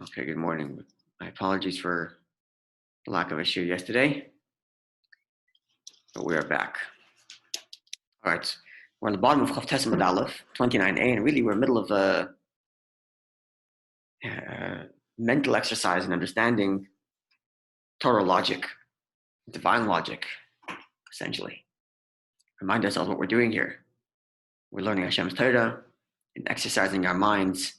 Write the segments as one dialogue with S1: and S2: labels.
S1: Okay, good morning. My apologies for the lack of a share yesterday, but we are back. All right, we're on the bottom of Chav Tes Amud Aleph, 29a, and really we're in the middle of a mental exercise in understanding Torah logic, divine logic, essentially. Remind ourselves what we're doing here. We're learning Hashem's Torah and exercising our minds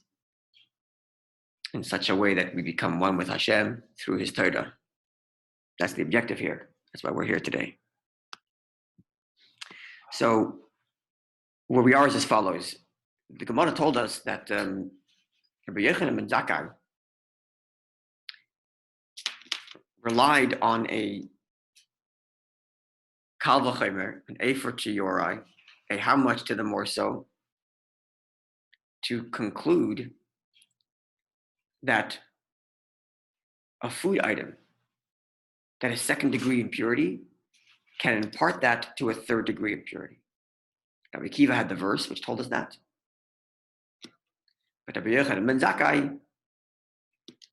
S1: in such a way that we become one with Hashem through His Torah. That's the objective here. That's why we're here today. So where we are is as follows. The Gemara told us that Rabbi Yochanan ben Zakkai relied on a kal v'chomer, an efer chiyori, a how much to the more so, to conclude that a food item that is second degree impurity can impart that to a third degree impurity. Rabbi Akiva had the verse which told us that. But Rabbi Yochanan ben Zakkai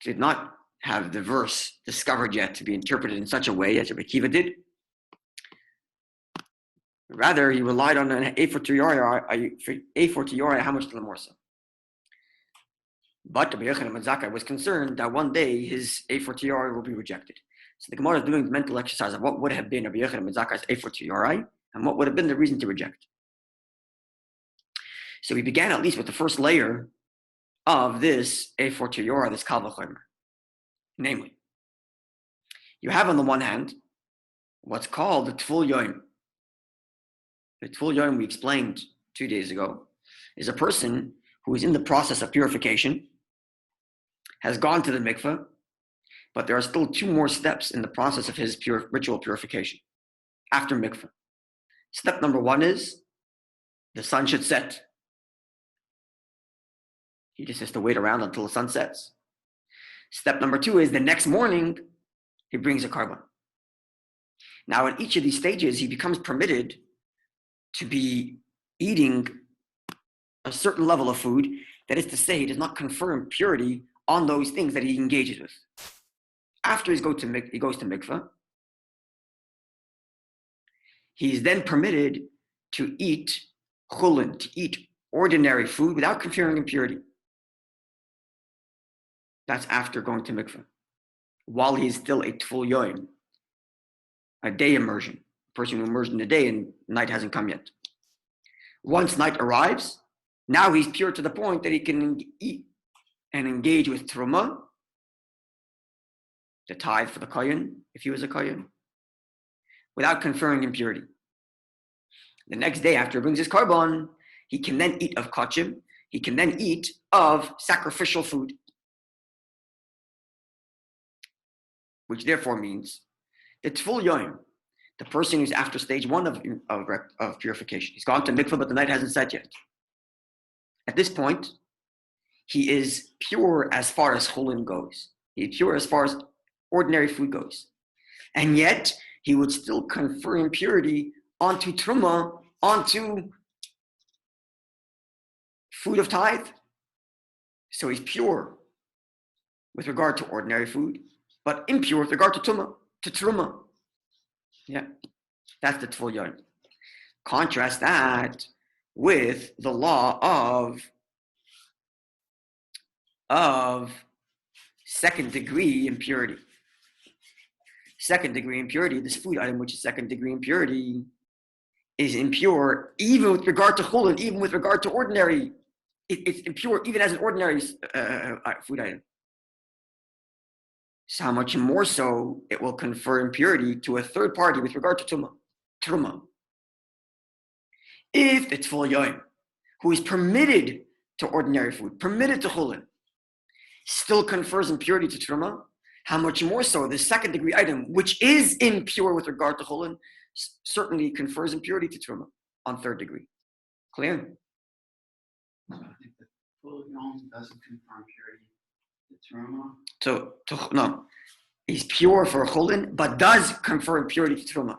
S1: did not have the verse discovered yet to be interpreted in such a way as Rabbi Akiva did. Rather, he relied on an efer chiyori, how much to the more so. But Rabbi Yochanan ben Zakkai was concerned that one day his efer chiyori will be rejected. So the Gemara is doing the mental exercise of what would have been Rabbi Yochanan ben Zakkai's efer chiyori and what would have been the reason to reject. So we began at least with the first layer of this efer chiyori, this kal v'chomer. Namely, you have on the one hand what's called the tful yoim. The tful yoim, we explained 2 days ago, is a person who is in the process of purification, has gone to the mikveh, but there are still 2 more steps in the process of his ritual purification after mikveh. Step number 1 is the sun should set. He just has to wait around until the sun sets. Step number 2 is the next morning, he brings a korban. Now, in each of these stages, he becomes permitted to be eating a certain level of food. That is to say, he does not confer impurity on those things that he engages with. After he goes to mikveh, he is then permitted to eat chulin, to eat ordinary food without conferring impurity. That's after going to mikveh. While he is still a tful yoim, a day immersion, a person who immersed in the day and night hasn't come yet. Once night arrives, now he's pure to the point that he can eat and engage with truma, the tithe for the kohen, if he was a kohen, without conferring impurity. The next day after he brings his korban, he can then eat of kachim, he can then eat of sacrificial food. Which therefore means the tful yoim, the person who's after stage 1 of purification. He's gone to mikveh, but the night hasn't set yet. At this point, he is pure as far as chulin goes. He's pure as far as ordinary food goes. And yet, he would still confer impurity onto truma, onto food of tithe. So he's pure with regard to ordinary food, but impure with regard to truma. Yeah, that's the tful yoim. Contrast that with the law of second degree impurity. Second degree impurity, this food item which is second degree impurity, is impure even with regard to chulin, even with regard to ordinary. It's impure even as an ordinary food item. So how much more so it will confer impurity to a third party with regard to truma. If the tful yoim, who is permitted to ordinary food, permitted to chulin, still confers impurity to truma, how much more so the second degree item, which is impure with regard to chulin, certainly confers impurity to truma on third degree. Clear?
S2: I think the tful yoim doesn't confer impurity to truma.
S1: No, he's pure for chulin, but does confer impurity to truma.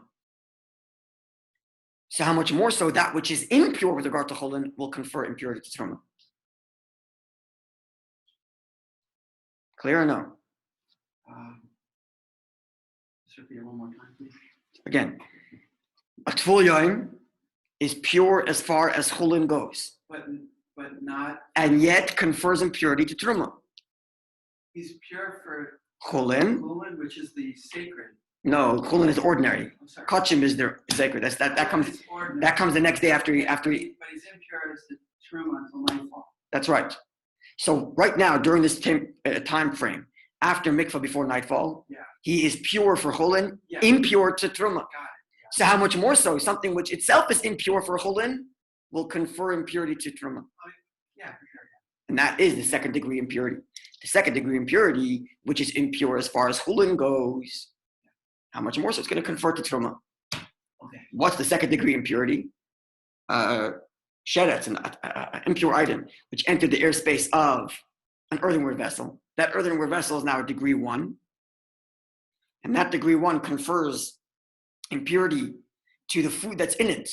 S1: So how much more so that which is impure with regard to chulin will confer impurity to truma. Clear or no?
S2: Just repeat it one more time, please.
S1: Again, a Tvul Yoim is pure as far as Chulin goes,
S2: But not.
S1: and yet confers impurity to Truma.
S2: He's pure for
S1: Chulin,
S2: which is the sacred.
S1: no, Chulin is ordinary.
S2: I'm sorry.
S1: Kachim is the sacred. That comes the next day after he.
S2: But he's impure as the truma until nightfall.
S1: That's right. So right now, during this time frame, after mikvah before nightfall, he is pure for chulin, impure to truma.
S2: Got it.
S1: So how much more so? Something which itself is impure for chulin will confer impurity to truma.
S2: Yeah, for sure.
S1: And that is the second degree impurity. The second degree impurity, which is impure as far as chulin goes, how much more so it's going to confer to truma?
S2: Okay.
S1: What's the second degree impurity? Sheretz, an impure item, which entered the airspace of an earthenware vessel. That earthenware vessel is now a degree 1. And that degree 1 confers impurity to the food that's in it,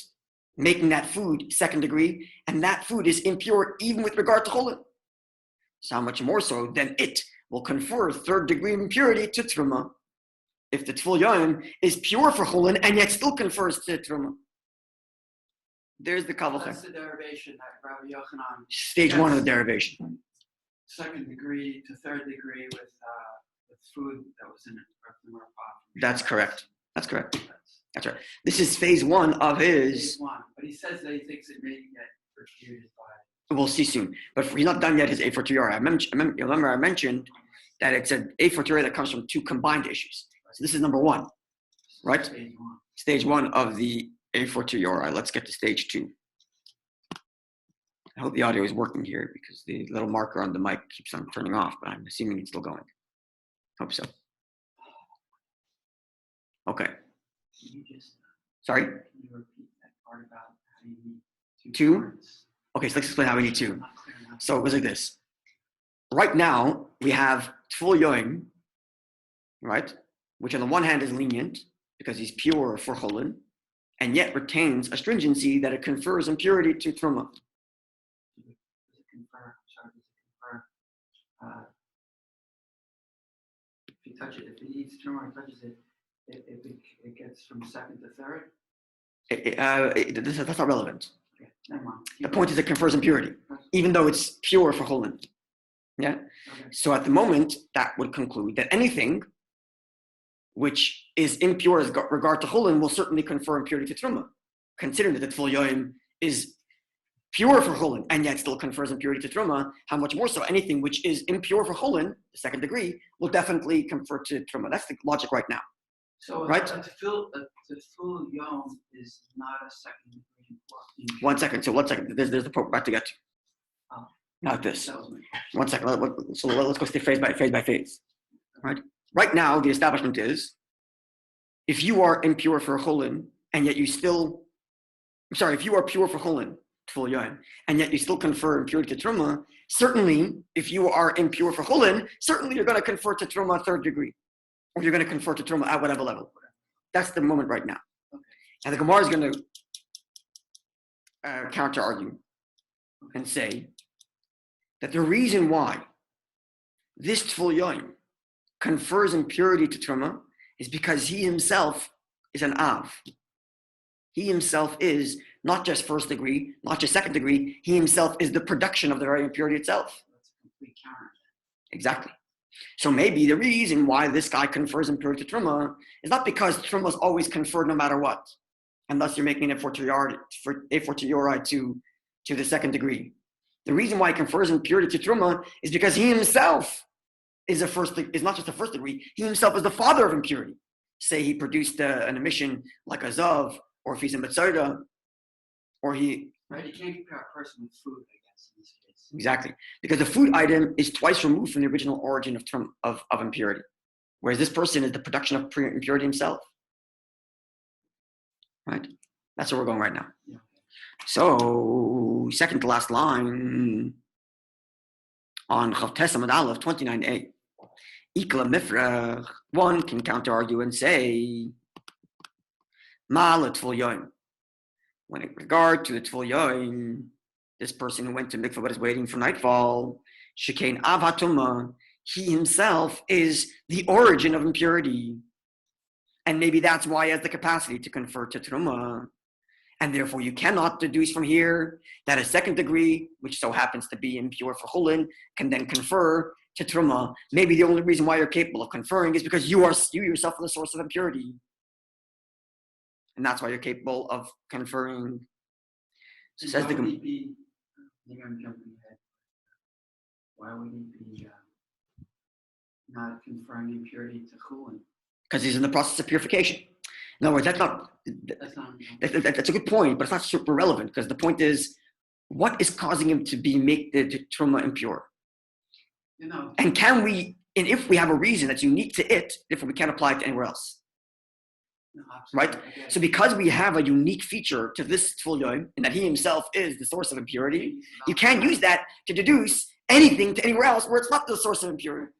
S1: making that food second degree. And that food is impure even with regard to chulin. So how much more so than it will confer third degree impurity to truma if the Tvul Yoim is pure for chulin and yet still confers to truma. There's the kavach.
S2: That's the derivation that Rabbi Yochanan.
S1: Stage 1 of the derivation.
S2: Second degree to third degree with food that was in an earthenware pot.
S1: That's correct. That's right. This is phase 1 of his.
S2: Phase 1, but he says that he thinks it may get refuted by.
S1: We'll see soon. But he's not done yet his A for Torah. Remember I mentioned that it's an A for Torah that comes from 2 combined issues. So this is number 1, right? Stage 1 of the A for Torah. Let's get to stage 2. I hope the audio is working here because the little marker on the mic keeps on turning off, but I'm assuming it's still going. Hope so. Okay. Sorry?
S2: Can you repeat that part about how you need
S1: 2?
S2: words?
S1: Okay, so let's explain how we need 2.
S2: Not clear enough.
S1: So it goes like this. Right now, we have Tvul Yoim, right? Which on the one hand is lenient because he's pure for chulin, and yet retains a stringency that it confers impurity to truma.
S2: Does it confer? If you touch it, if he eats truma and touches it, it gets from second to third?
S1: That's not relevant.
S2: Okay, never mind.
S1: The point is it confers impurity, even though it's pure for chulin. Yeah?
S2: Okay.
S1: So at the moment, that would conclude that anything which is impure as regard to chulin will certainly confer impurity to truma. Considering that the Tvul Yoim is pure for chulin and yet still confers impurity to truma, how much more so anything which is impure for chulin, the second degree, will definitely confer to truma. That's the logic right now.
S2: So
S1: right?
S2: The Tvul Yoim is not a second degree impurity.
S1: 1 second. So 1 second. There's the part to get to.
S2: Oh.
S1: Not this.
S2: That was my question.
S1: 1 second. So let's go phase by phase. Right? Right now, the establishment is, if you are impure for chulin, and yet you still, if you are pure for chulin, Tvul Yoim, and yet you still confer impurity to truma, certainly, if you are impure for chulin, certainly you're going to confer to truma third degree, or you're going to confer to truma at whatever level. That's the moment right now.
S2: Okay.
S1: And the Gemara is going to counter-argue and say that the reason why this Tvul Yoim confers impurity to truma is because he himself is an av. He himself is not just first degree, not just second degree. He himself is the production of the very impurity itself.
S2: That's a complete counter.
S1: Exactly. So maybe the reason why this guy confers impurity to truma is not because truma is always conferred no matter what, unless you're making it a fortiori to the second degree. The reason why he confers impurity to truma is because he himself is not just a first degree. He himself is the father of impurity. Say he produced an emission like a zav, or if he's a mitzvah, or he.
S2: Right, you can't compare a person with food, I guess, in this case.
S1: Exactly, because the food item is twice removed from the original origin of impurity, whereas this person is the production of impurity himself. Right, that's where we're going right now.
S2: Yeah.
S1: So, second to last line on Chavtes Amud Aleph 29a. Ikla Mifrach, one can counter-argue and say, Ma'ala Tvul Yoim. When in regard to the Tvul Yoim, this person who went to mikvah but is waiting for nightfall, Shekain Av HaTumah, he himself is the origin of impurity. And maybe that's why he has the capacity to confer to Truma. And therefore, you cannot deduce from here that a second degree, which so happens to be impure for Chulin, can then confer to Truma. Maybe the only reason why you're capable of conferring is because you yourself are the source of impurity. And that's why you're capable of conferring. So says the Gemara.
S2: Maybe I'm jumping ahead. Why would he be not conferring impurity to Chulin?
S1: Because he's in the process of purification. In other words, that's a good point, but it's not super relevant, because the point is, what is causing him to make the Truma impure? And if we have a reason that's unique to it, therefore we can't apply it to anywhere else.
S2: No,
S1: right? So because we have a unique feature to this Tful Yom, and that he himself is the source of impurity, you can't use that to deduce anything to anywhere else where it's not the source of impurity.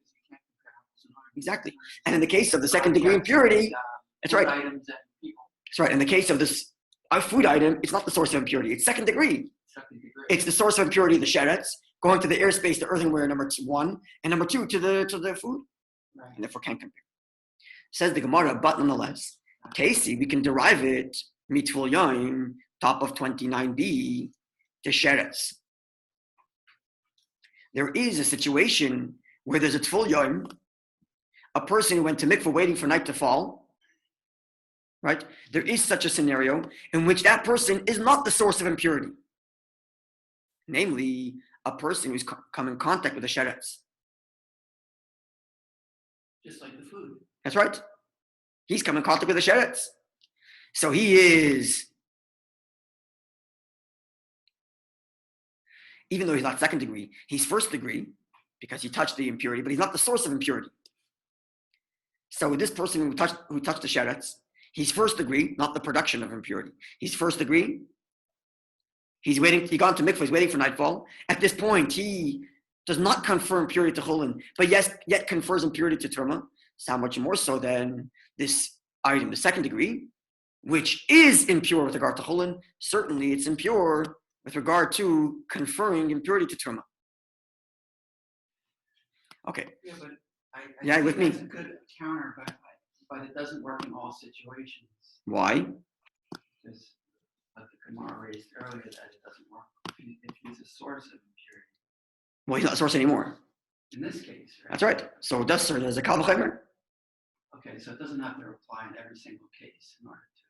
S1: Exactly. And in the case of the second degree impurity, that's right. That's right. In the case of this food item, it's not the source of impurity. It's second degree. It's the source of impurity, the sheretz, going to the airspace, the earthenware, number 1, and number 2 to the food. Right. And therefore can't compare. Says the Gemara, but nonetheless, Casey, we can derive it, mitful yom, top of 29b, to sheretz. There is a situation where there's a tful yom, a person who went to mikveh waiting for night to fall, right? There is such a scenario in which that person is not the source of impurity. Namely, a person who's come in contact with the sheretz.
S2: Just like the food.
S1: That's right. He's come in contact with the sheretz. So he is, even though he's not second degree, he's first degree because he touched the impurity, but he's not the source of impurity. So this person who touched the sheretz, he's first degree, not the production of impurity. He's first degree. He gone to mikveh, he's waiting for nightfall. At this point, he does not confer impurity to chulin, but yet confers impurity to truma. So much more so than this item, the second degree, which is impure with regard to chulin. Certainly, it's impure with regard to conferring impurity to truma. Okay.
S2: Yeah, but
S1: I with me.
S2: That's a good counter, but it doesn't work in all situations.
S1: Why?
S2: Because like the Gemara raised earlier, that it doesn't work if he's a source of impurity.
S1: Well, he's not a source anymore.
S2: In this case, right?
S1: That's right. So it does serve as a kal v'chomer.
S2: Okay, so it doesn't have to apply in every single case in order to.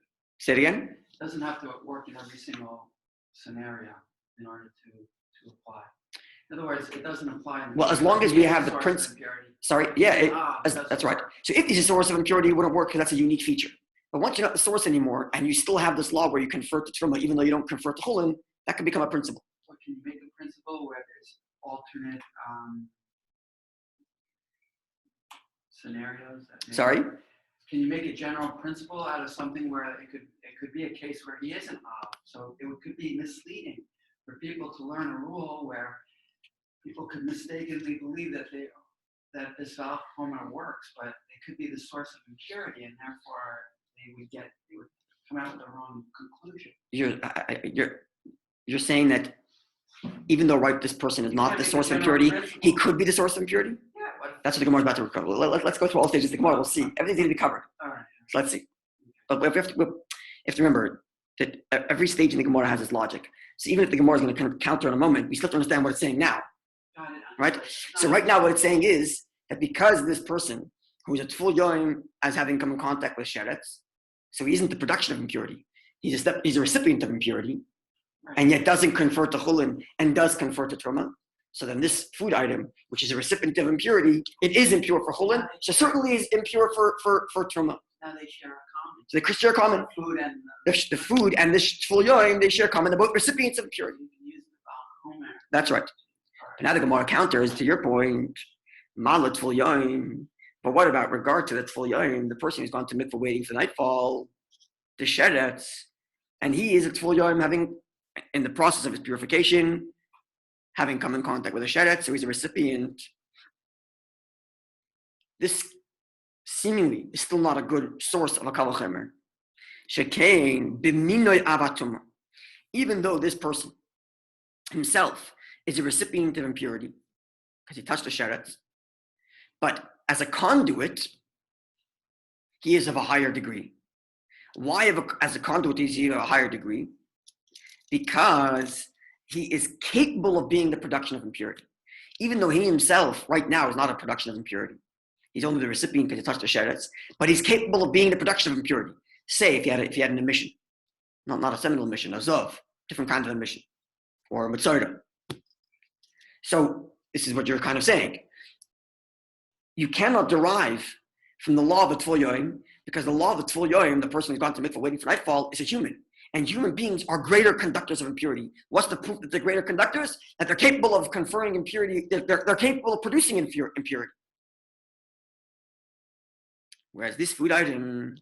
S1: Say it again.
S2: It doesn't have to work in every single scenario in order to apply. In other words, it doesn't apply.
S1: Well, as long as we have the principle. Sorry, yeah, that's right. So if he's a source of impurity, it wouldn't work because that's a unique feature. But once you're not the source anymore, and you still have this law where you convert to truma, even though you don't convert to chulin, that can become a principle.
S2: Well, can you make a principle where there's alternate scenarios?
S1: Sorry?
S2: Can you make a general principle out of something where it could be a case where he isn't so it could be misleading for people to learn a rule where people could mistakenly believe that this valve hormone works, but it could be the source of impurity, and therefore they would come out with the wrong conclusion.
S1: You're saying that even though this person is not the source of impurity, he could be the source of impurity?
S2: Yeah.
S1: That's what the Gemara is about to cover. Let's go through all stages of the Gemara. We'll see. Everything's going to be covered.
S2: All right.
S1: So let's see. But we have to remember that every stage in the Gemara has its logic. So even if the Gemara is going to kind of counter in a moment, we still have to understand what it's saying now. Right? So right now what it's saying is that because this person who is a tful yom as having come in contact with sheretz, so he isn't the production of impurity. He's a recipient of impurity, and yet doesn't confer to chulin and does confer to truma. So then this food item, which is a recipient of impurity, it is impure for chulin, so certainly is impure for truma.
S2: Now they share a common.
S1: So they share a common. The food and this tful yom, they share common. They're both recipients of impurity. That's right. And now the Gemara counters to your point, malat tful yom. But what about regard to the tful yom, the person who's gone to mikveh waiting for nightfall, the sheretz, and he is a tful yom having, in the process of his purification, having come in contact with a sheretz, so he's a recipient. This seemingly is still not a good source of a kal v'chomer. Shekain b'minoy avatuma. Even though this person himself is a recipient of impurity, because he touched the sheretz, But as a conduit, he is of a higher degree. Why as a conduit is he of a higher degree? Because he is capable of being the production of impurity. Even though he himself right now is not a production of impurity. He's only the recipient because he touched the sheretz, but he's capable of being the production of impurity. Say if he had an emission, not a seminal emission, a zov, different kind of emission, or a mitzvah. So this is what you're kind of saying. You cannot derive from the law of the Tvul Yoim, because the law of the Tvul Yoim, the person who's gone to mitzvah waiting for nightfall, is a human. And human beings are greater conductors of impurity. What's the proof that they're greater conductors? That they're capable of conferring impurity, they're capable of producing impurity. Whereas this food item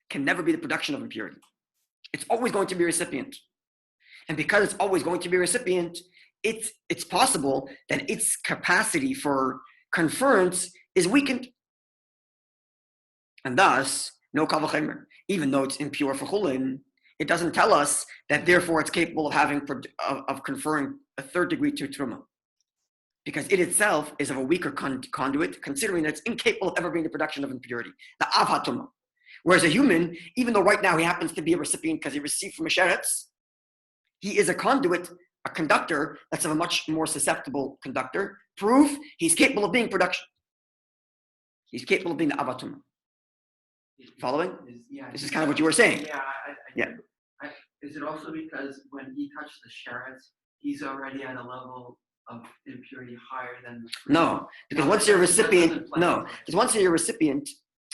S1: can never be the production of impurity. It's always going to be a recipient. And because it's always going to be a recipient, it's possible that its capacity for conference is weakened. And thus, no kal v'chomer, even though it's impure for chulin, it doesn't tell us that therefore it's capable of conferring a third degree to truma. Because it itself is of a weaker conduit, considering that it's incapable of ever being the production of impurity, the avhatuma. Whereas a human, even though right now he happens to be a recipient because he received from a sheretz, he is a conduit, a conductor that's of a much more susceptible conductor. Proof, he's capable of being production. He's capable of being the avhatuma. Following? This is kind of what you were saying.
S2: Yeah. Is it also because when he touched the sheretz, he's already at a level of impurity higher than the fruit?
S1: No, because once you're a recipient,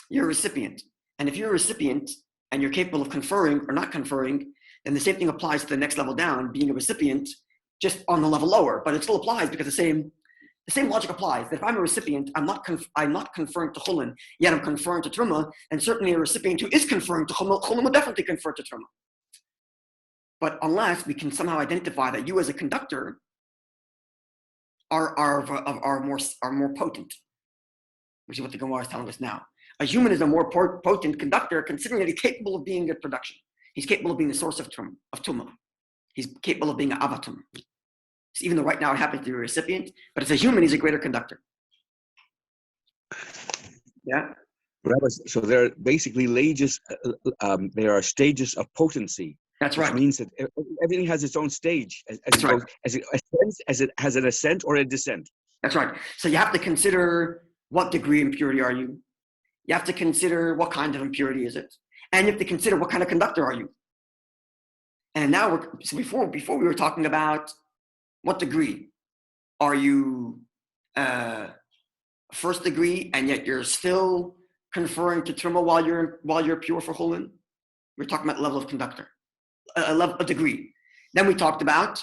S1: you're a recipient. And if you're a recipient and you're capable of conferring or not conferring, then the same thing applies to the next level down, being a recipient, just on the level lower. But it still applies because the same logic applies. That if I'm a recipient, I'm not conferring to chulin, yet I'm conferring to truma, and certainly a recipient who is conferring to chulin will definitely confer to truma. But unless we can somehow identify that you as a conductor are more potent, which is what the Gemara is telling us now. A human is a more potent conductor, considering that he's capable of being a production. He's capable of being the source of tumah. He's capable of being an avatum. So even though right now it happens to be a recipient, but as a human, he's a greater conductor. Yeah.
S3: Rabbi, so there are basically there are stages of potency.
S1: That's right.
S3: Which means that everything has its own stage as it has an ascent or a descent.
S1: That's right. So you have to consider what degree impurity are you. You have to consider what kind of impurity is it, and you have to consider what kind of conductor are you. And now before we were talking about what degree are you, first degree, and yet you're still conferring to truma while you're pure for chulin. We're talking about level of conductor. A degree. Then we talked about,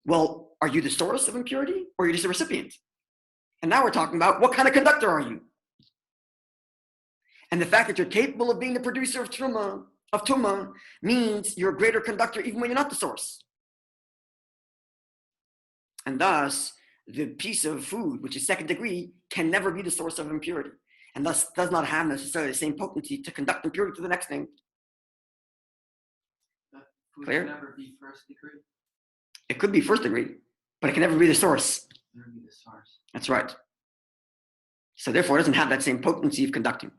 S1: well, are you the source of impurity or are you just a recipient? And now we're talking about what kind of conductor are you? And the fact that you're capable of being the producer of tumah means you're a greater conductor even when you're not the source. And thus, the piece of food, which is second degree, can never be the source of impurity, and thus does not have necessarily the same potency to conduct impurity to the next thing.
S2: Food
S1: Clear?
S2: can never be first degree.
S1: It could be first degree, but it can never be the source.
S2: Never be the source.
S1: That's right. So therefore, it doesn't have that same potency of conducting.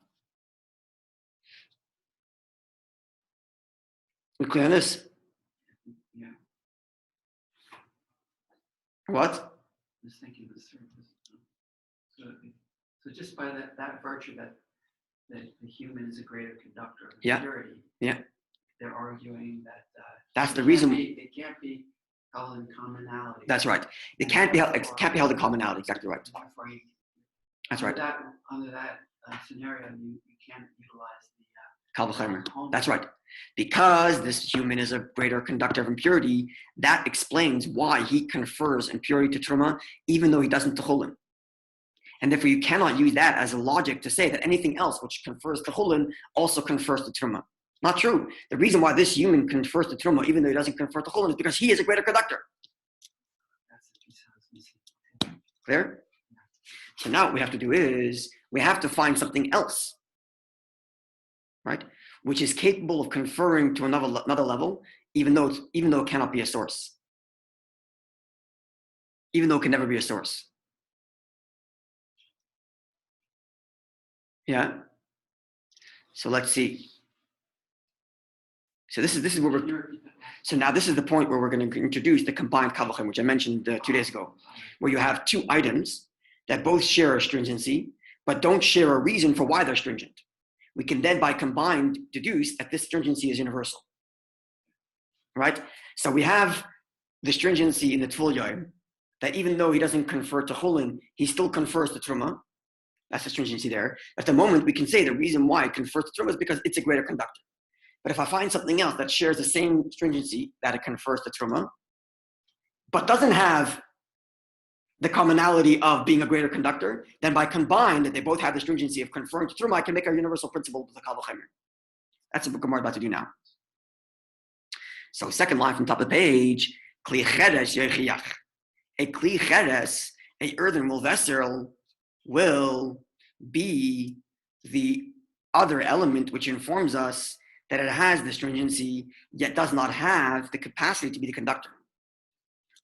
S1: We clear on this?
S2: Yeah.
S1: What?
S2: Just thinking of the surface. So just by that virtue that the human is a greater conductor of impurity, they're arguing that
S1: that's the reason.
S2: It can't be held in commonality.
S1: That's right. It can't be held in commonality. Exactly right. That's right.
S2: Under that scenario, you can't utilize the
S1: kal v'chomer. That's right. Because this human is a greater conductor of impurity, that explains why he confers impurity to truma, even though he doesn't to chulin. And therefore, you cannot use that as a logic to say that anything else which confers to chulin also confers to truma. Not true. The reason why this human confers to truma, even though he doesn't confer to chulin, is because he is a greater conductor. Clear? So now what we have to do is we have to find something else, right? Which is capable of conferring to another level, even though it cannot be a source. Even though it can never be a source. Yeah. So let's see. So this is where we're. So now this is the point where we're going to introduce the combined kavachim, which I mentioned 2 days ago, where you have two items that both share astringency, but don't share a reason for why they're stringent. We can then, by combined, deduce that this stringency is universal. Right? So we have the stringency in the Tvul Yoim, that even though he doesn't confer to Chulin, he still confers to Truma. That's the stringency there. At the moment, we can say the reason why it confers to Truma is because it's a greater conductor. But if I find something else that shares the same stringency that it confers to Truma, but doesn't have the commonality of being a greater conductor, then by combined, that they both have the stringency of conferring to Truma, I can make a universal principle with the Kal V'Chemer. That's what Gemara is about to do now. So second line from top of the page, Kli Cheres Yechiach. A Kli Cheres, a earthen vessel, will be the other element which informs us that it has the stringency, yet does not have the capacity to be the conductor.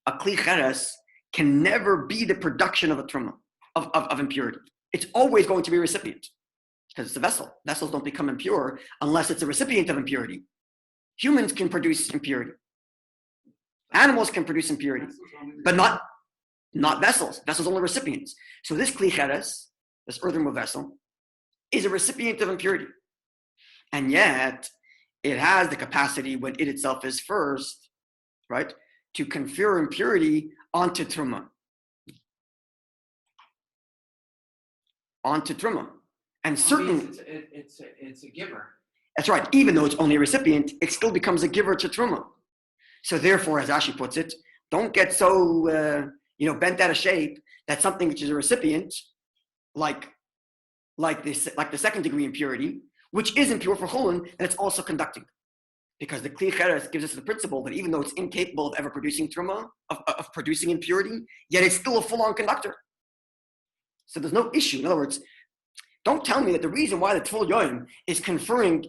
S1: A Kli Cheres can never be the production of a truma, of impurity. It's always going to be a recipient, because it's a vessel. Vessels don't become impure unless it's a recipient of impurity. Humans can produce impurity. Animals can produce impurity, but not vessels. Vessels only recipients. So this Kli Cheres, this earthenware vessel, is a recipient of impurity. And yet, it has the capacity when it itself is first, right, to confer impurity onto Truma. Onto Truma. And certain...
S2: It's a giver.
S1: That's right. Even though it's only a recipient, it still becomes a giver to Truma. So therefore, as Ashi puts it, don't get so bent out of shape that something which is a recipient, like the second degree impurity, which is impure for Chulin, that it's also conducting. Because the Kli Cheres gives us the principle that even though it's incapable of ever producing Truma, of producing impurity, yet it's still a full-on conductor. So there's no issue. In other words, don't tell me that the reason why the Tvul Yoim is conferring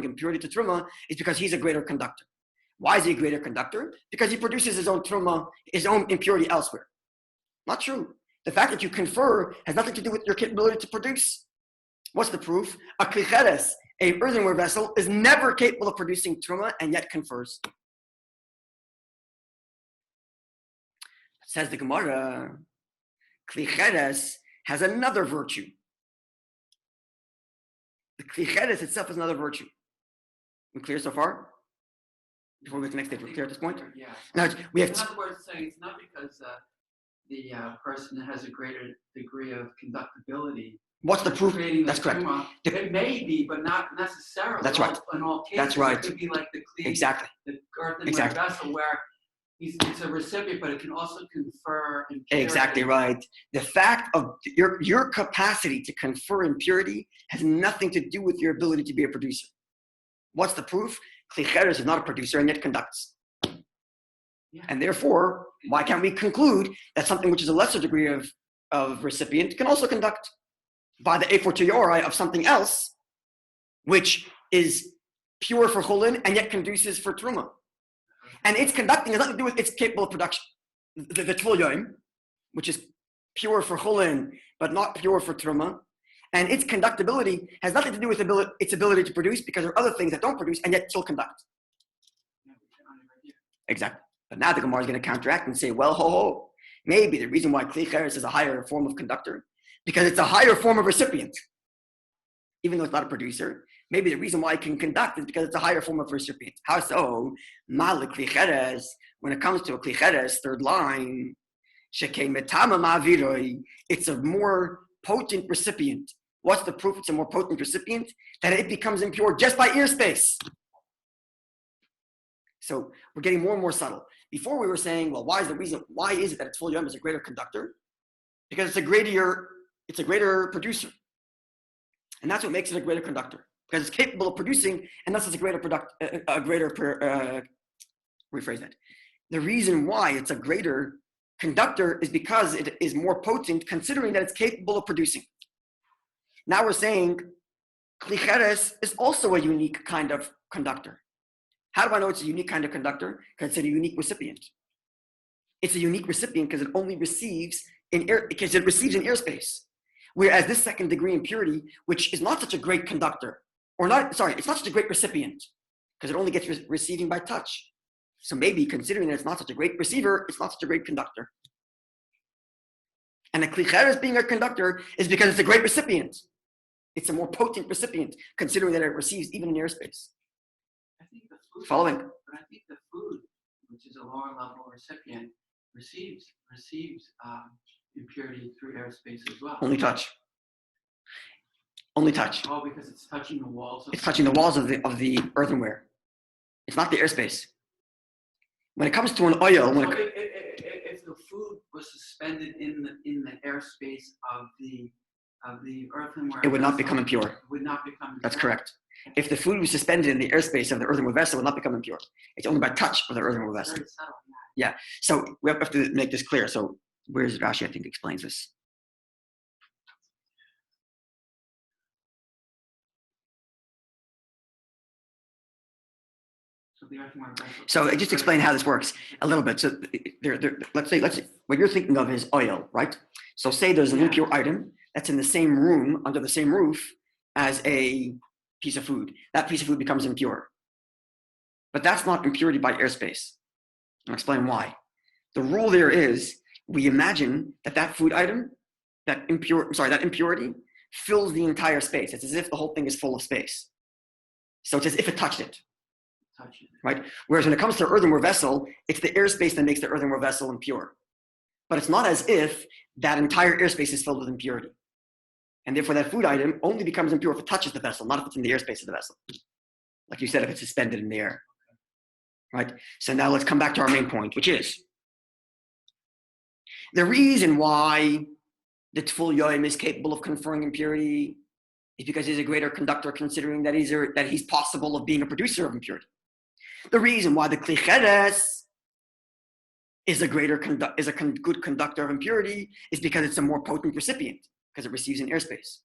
S1: impurity to Truma is because he's a greater conductor. Why is he a greater conductor? Because he produces his own Truma, his own impurity elsewhere. Not true. The fact that you confer has nothing to do with your capability to produce. What's the proof? A Kli Cheres, a earthenware vessel, is never capable of producing Truma and yet confers. Says the Gemara, Kli Cheres has another virtue. The Kli Cheres itself is another virtue. We clear so far? Before we get to the next stage, we're clear at this point?
S2: Yeah.
S1: Now, we have
S2: in other words, saying it's not because the person has a greater degree of conductibility.
S1: What's the proof? That's correct.
S2: It may be, but not necessarily.
S1: That's right.
S2: In all cases,
S1: that's right.
S2: It could be like the Kli,
S1: exactly.
S2: the earthenware vessel, where it's a recipient, but it can also confer impurity.
S1: Exactly right. The fact of your capacity to confer impurity has nothing to do with your ability to be a producer. What's the proof? Kli Cheres is not a producer and yet conducts. Yeah. And therefore, why can't we conclude that something which is a lesser degree of recipient can also conduct by the a fortiori of something else, which is pure for Chulin and yet conduces for Truma. And its conducting has nothing to do with its capable of production. The Tvul Yoim, which is pure for Chulin but not pure for Truma, and its conductibility has nothing to do with its ability to produce, because there are other things that don't produce and yet still conduct. Exactly. But now the Gemara is going to counteract and say, well, maybe the reason why Kli Cheres is a higher form of conductor, because it's a higher form of recipient, even though it's not a producer. Maybe the reason why it can conduct is because it's a higher form of recipient. How so? Mal Kli Cheres, when it comes to a Kli Cheres, third line, it's a more potent recipient. What's the proof it's a more potent recipient? That it becomes impure just by ear space. So we're getting more and more subtle. Before we were saying, well, why is it that a Tvul Yoim is a greater conductor? Because it's a greater producer. And that's what makes it a greater conductor. Because it's capable of producing, and thus it's rephrase that. The reason why it's a greater conductor is because it is more potent, considering that it's capable of producing. Now we're saying Kli Cheres is also a unique kind of conductor. How do I know it's a unique kind of conductor? Because it's a unique recipient. It's a unique recipient because it only receives in airspace. Whereas this second degree impurity, which is not such a great conductor, it's not such a great recipient, because it only gets receiving by touch. So maybe considering that it's not such a great receiver, it's not such a great conductor. And the kli cheres being a conductor is because it's a great recipient. It's a more potent recipient, considering that it receives even in airspace.
S2: I think the food,
S1: Following.
S2: But I think the food, which is a lower level recipient, receives impurity through airspace as well.
S1: Only touch. Only touch.
S2: Oh, because it's touching the walls.
S1: It's touching the walls of the earthenware. It's not the airspace. When it comes to an oil,
S2: if the food was suspended in the airspace of the earthenware,
S1: it would not become impure.
S2: It would not become impure.
S1: That's correct. If the food was suspended in the airspace of the earthenware vessel, it would not become impure. It's only by touch of the earthenware vessel.
S2: Very subtle,
S1: yeah. So we have to make this clear. So where's Rashi? I think explains this. So I just explain how this works a little bit. So let's say what you're thinking of is oil, right? So say there's an impure item that's in the same room, under the same roof as a piece of food. That piece of food becomes impure. But that's not impurity by airspace. I'll explain why. The rule there is we imagine that food item, that impurity fills the entire space. It's as if the whole thing is full of space. So it's as if it touched it. Right? Whereas when it comes to an earthenware vessel, it's the airspace that makes the earthenware vessel impure. But it's not as if that entire airspace is filled with impurity. And therefore that food item only becomes impure if it touches the vessel, not if it's in the airspace of the vessel. Like you said, if it's suspended in the air. Right? So now let's come back to our main point, which is the reason why the Tful Yoim is capable of conferring impurity is because he's a greater conductor, considering that he's possible of being a producer of impurity. The reason why the Kli Cheres is a good conductor of impurity is because it's a more potent recipient, because it receives in airspace.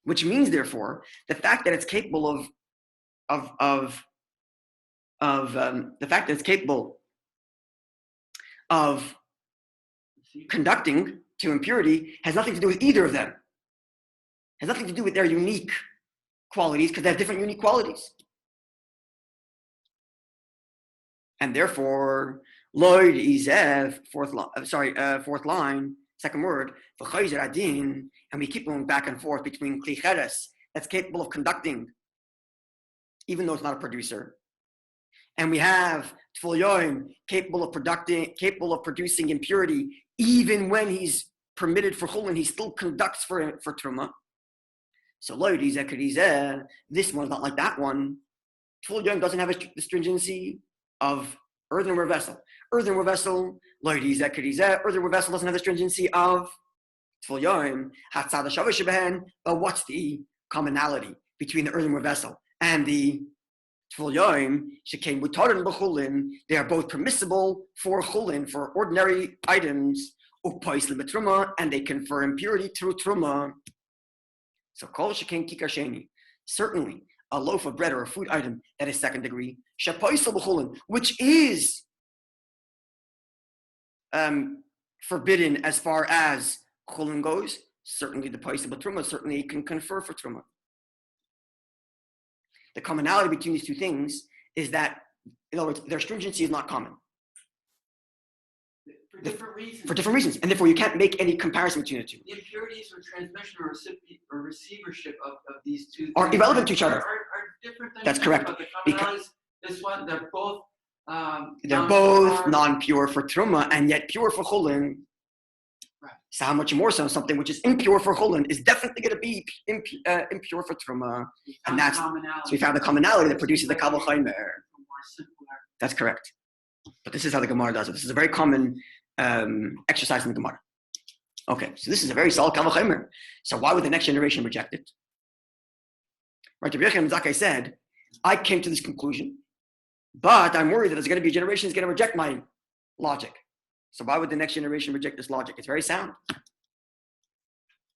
S1: Which means, therefore, the fact that it's capable of conducting to impurity has nothing to do with either of them. Has nothing to do with their unique qualities, because they have different unique qualities. And therefore, Lloyd is fourth line, second word, and we keep going back and forth between Kli Cheres, that's capable of conducting, even though it's not a producer. And we have Tful Yoim, capable of producing impurity, even when he's permitted for chulin, he still conducts for truma. So Lloyd is this one's not like that one. Tful Yoim doesn't have the stringency of earthenware vessel. Earthenware vessel, earthenware vessel doesn't have the stringency of Tful Yoim. But what's the commonality between the earthenware vessel and the Tful Yoim? They are both permissible for chulin, for ordinary items, and they confer impurity through truma. So kol shekain kikar sheni, certainly a loaf of bread or a food item that is second degree, which is forbidden as far as chulin goes. Certainly the paisa b'truma certainly can confer for truma. The commonality between these two things is that, in other words, their stringency is not common. For different reasons. And therefore you can't make any comparison between the two.
S2: The impurities or transmission or receivership of these two
S1: are irrelevant to each other.
S2: Are different things.
S1: That's correct.
S2: But the commonalities, this one, they're both
S1: non-pure for truma and yet pure for chulin.
S2: Right.
S1: So how much more so something which is impure for chulin is definitely going to be impure for truma. And that's so we found the commonality that produces the kavol chaimer. That's correct. But this is how the Gemara does it. This is a very common exercise in the Gemara. Okay, so this is a very solid kavol chaimer. So why would the next generation reject it? Right, Rabbi Yochanan ben Zakkai said, I came to this conclusion, but I'm worried that there's going to be a generation that's going to reject my logic. So why would the next generation reject this logic? It's very sound.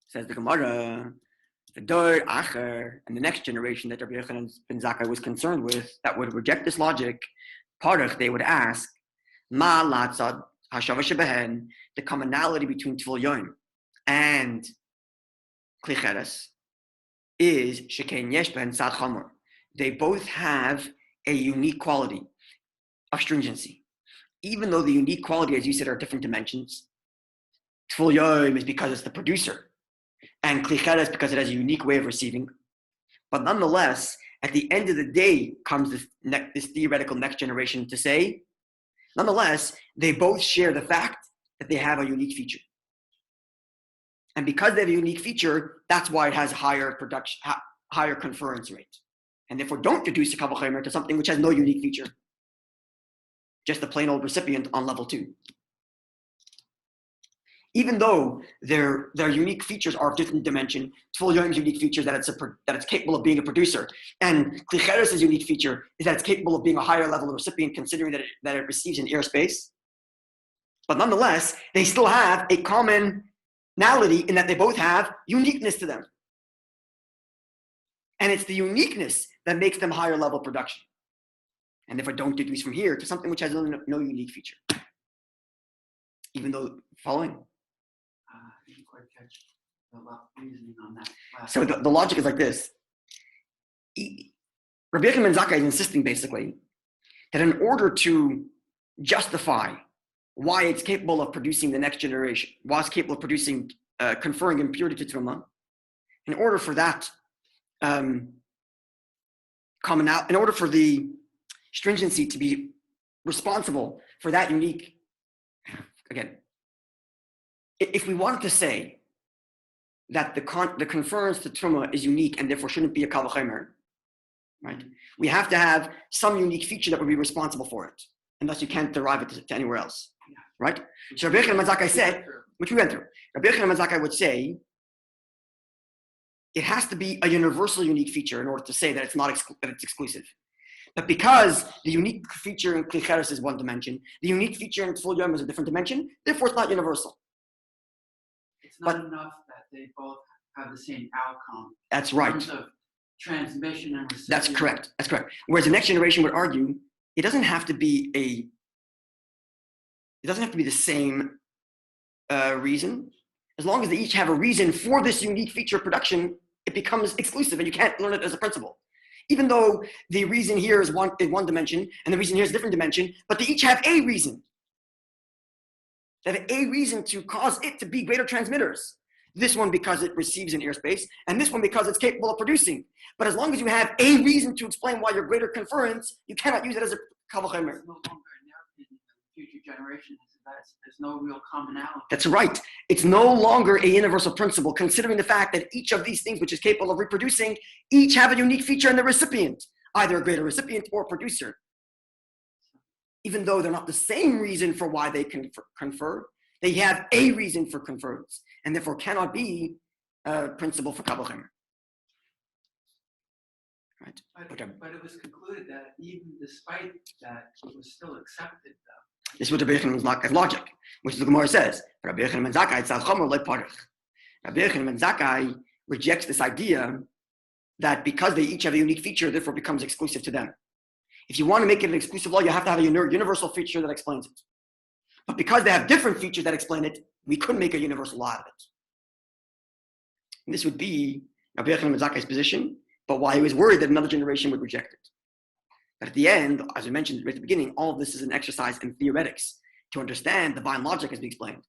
S1: Says the Gemara, the Dor Acher, and the next generation that Rabbi Yochanan ben Zakkai was concerned with that would reject this logic, Parach, they would ask, Ma latzad hashava shebehen, the commonality between Tful Yoim and Kli Cheres is Sheken Yesh Ben Tzad Chomer. They both have a unique quality of stringency. Even though the unique quality, as you said, are different dimensions. Tful Yom is because it's the producer, and Kli Cheres because it has a unique way of receiving. But nonetheless, at the end of the day comes this theoretical next generation to say, nonetheless, they both share the fact that they have a unique feature. And because they have a unique feature, that's why it has higher conference rate. And therefore don't reduce a Kal V'chomer to something which has no unique feature. Just a plain old recipient on level 2. Even though their unique features are of different dimension, Tful Yom's unique feature is that it's capable of being a producer, and Kli Cheres' unique feature is that it's capable of being a higher level of recipient, considering that it receives in airspace. But nonetheless, they still have a commonality in that they both have uniqueness to them, and it's the uniqueness that makes them higher level production. And therefore, don't deduce from here to something which has no unique feature, even though following.
S2: I didn't quite catch the reasoning on that.
S1: So the logic is like this. Rabbi Yochanan ben Zakkai is insisting basically that in order to justify why it's capable of producing the next generation, why it's capable of producing, conferring impurity to Truma, in order for that coming out, in order for the stringency to be responsible for that unique, again, if we wanted to say that the conference to Truma is unique and therefore shouldn't be a Kal V'chomer, right? We have to have some unique feature that would be responsible for it, and thus you can't derive it to anywhere else, right? So Rabbi Yochanan ben Zakkai said, which we went through, Rabbi Yochanan ben Zakkai would say, it has to be a universal unique feature in order to say that it's not that it's exclusive. But because the unique feature in Kli Cheres is one dimension, the unique feature in Tful Yom is a different dimension, therefore it's not universal.
S2: It's not enough that they both have the same outcome.
S1: That's right.
S2: In terms of transmission and recipient.
S1: That's correct. That's correct. Whereas the next generation would argue, it doesn't have to be the same reason. As long as they each have a reason for this unique feature of production, it becomes exclusive and you can't learn it as a principle. Even though the reason here is in one dimension and the reason here is a different dimension, but they each have a reason. They have a reason to cause it to be greater transmitters. This one because it receives in airspace, and this one because it's capable of producing. But as long as you have a reason to explain why you're greater conference, you cannot use it as a Kal V'chomer.
S2: It's no longer in their opinion, the future generations. There's no real commonality.
S1: That's right. It's no longer a universal principle, considering the fact that each of these things, which is capable of reproducing, each have a unique feature in the recipient, either a greater recipient or producer. Even though they're not the same reason for why they confer, they have a reason for conference, and therefore cannot be a principle for Kal V'chomer. Right.
S2: But it was concluded that even despite that, it was still accepted, though.
S1: This is what Rabbi Yochanan ben Zakkai's logic, which the Gemara says. Rabbi Yochanan ben Zakkai tzad chomer lo parich. Rabbi Yochanan ben Zakkai rejects this idea that because they each have a unique feature, therefore becomes exclusive to them. If you want to make it an exclusive law, you have to have a universal feature that explains it. But because they have different features that explain it, we couldn't make a universal law out of it. And this would be Rabbi Yochanan ben Zakkai's position, but why he was worried that another generation would reject it. But at the end, as we mentioned right at the beginning, all of this is an exercise in theoretics to understand divine logic as we explained.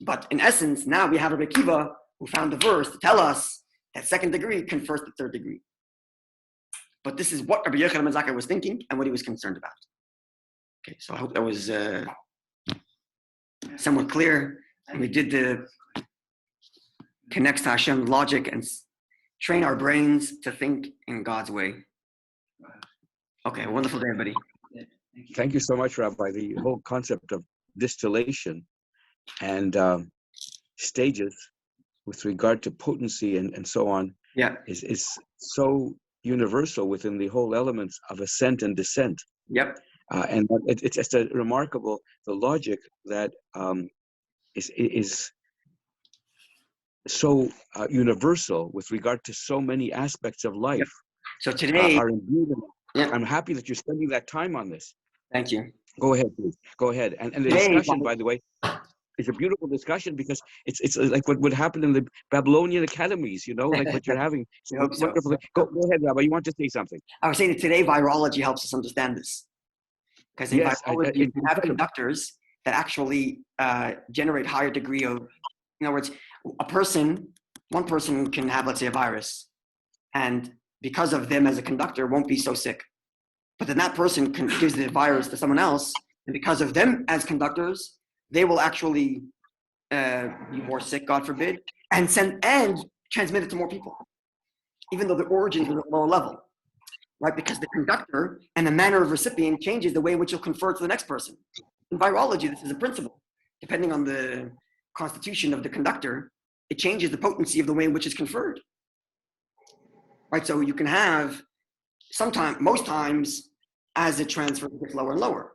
S1: But in essence, now we have Rabbi Akiva who found the verse to tell us that second degree confers the third degree. But this is what Rabbi Yochanan ben Zakkai was thinking and what he was concerned about. Okay, so I hope that was somewhat clear. And we did the connects to Hashem's logic and train our brains to think in God's way. Okay, wonderful day, everybody.
S3: Thank you so much, Rabbi. The whole concept of distillation and stages with regard to potency and so on is so universal within the whole elements of ascent and descent.
S1: Yep.
S3: And it's just a remarkable, the logic that is so universal with regard to so many aspects of life.
S1: Yep. So today,
S3: I'm happy that you're spending that time on this.
S1: Thank you.
S3: Go ahead, please. Go ahead. And the
S1: Today,
S3: discussion, by the way, it's a beautiful discussion because it's like what would happen in the Babylonian academies, like what you're having.
S1: I hope so.
S3: Wonderful. Go ahead, Rabbi. You want to say something?
S1: I was saying that today virology helps us understand this. Because in virology, you can have conductors that actually generate higher degree of, in other words, one person can have, let's say, a virus, and because of them as a conductor, won't be so sick. But then that person gives the virus to someone else, and because of them as conductors, they will actually be more sick, God forbid, and transmit it to more people, even though the origin is at a lower level, right? Because the conductor and the manner of recipient changes the way in which you'll confer to the next person. In virology, this is a principle. Depending on the constitution of the conductor, it changes the potency of the way in which it's conferred, right? So you can have most times, as it transfers, it gets lower and lower.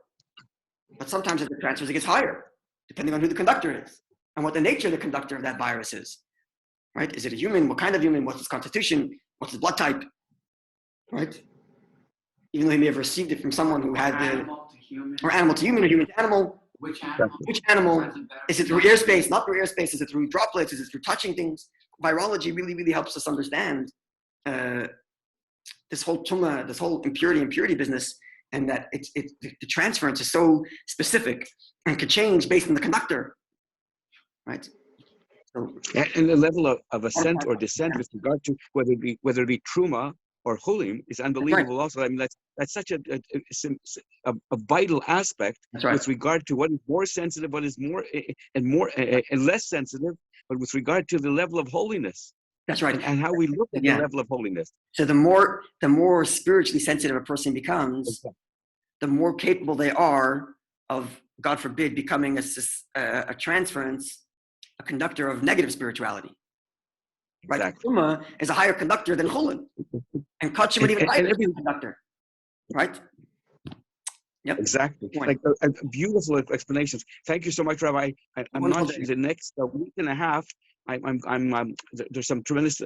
S1: But sometimes as it transfers, it gets higher, depending on who the conductor is and what the nature of the conductor of that virus is, right? Is it a human? What kind of human? What's his constitution? What's his blood type, right? Even though he may have received it from someone who had
S2: animal to human,
S1: or animal to human, or human to animal.
S2: Which animal?
S1: Which animal? Is it through airspace? Not through airspace. Is it through droplets? Is it through touching things? Virology really, really helps us understand this whole tumah, this whole impurity business, and that the transference is so specific and could change based on the conductor, right? So,
S3: and the level of ascent or descent with regard to whether it be truma or chulim is unbelievable. Right. Also, I mean that's such a vital aspect with regard to what is more sensitive, what is more and less sensitive, but with regard to the level of holiness.
S1: That's right.
S3: And how we look at the level of holiness.
S1: So the more spiritually sensitive a person becomes, the more capable they are of, God forbid, becoming a transference, a conductor of negative spirituality. Right?
S3: Exactly.
S1: Truma is a higher conductor than chulin, and kachim is even higher conductor. Right? Yep.
S3: Exactly. Like beautiful explanations. Thank you so much, Rabbi. I'm not the next week and a half. There's some tremendous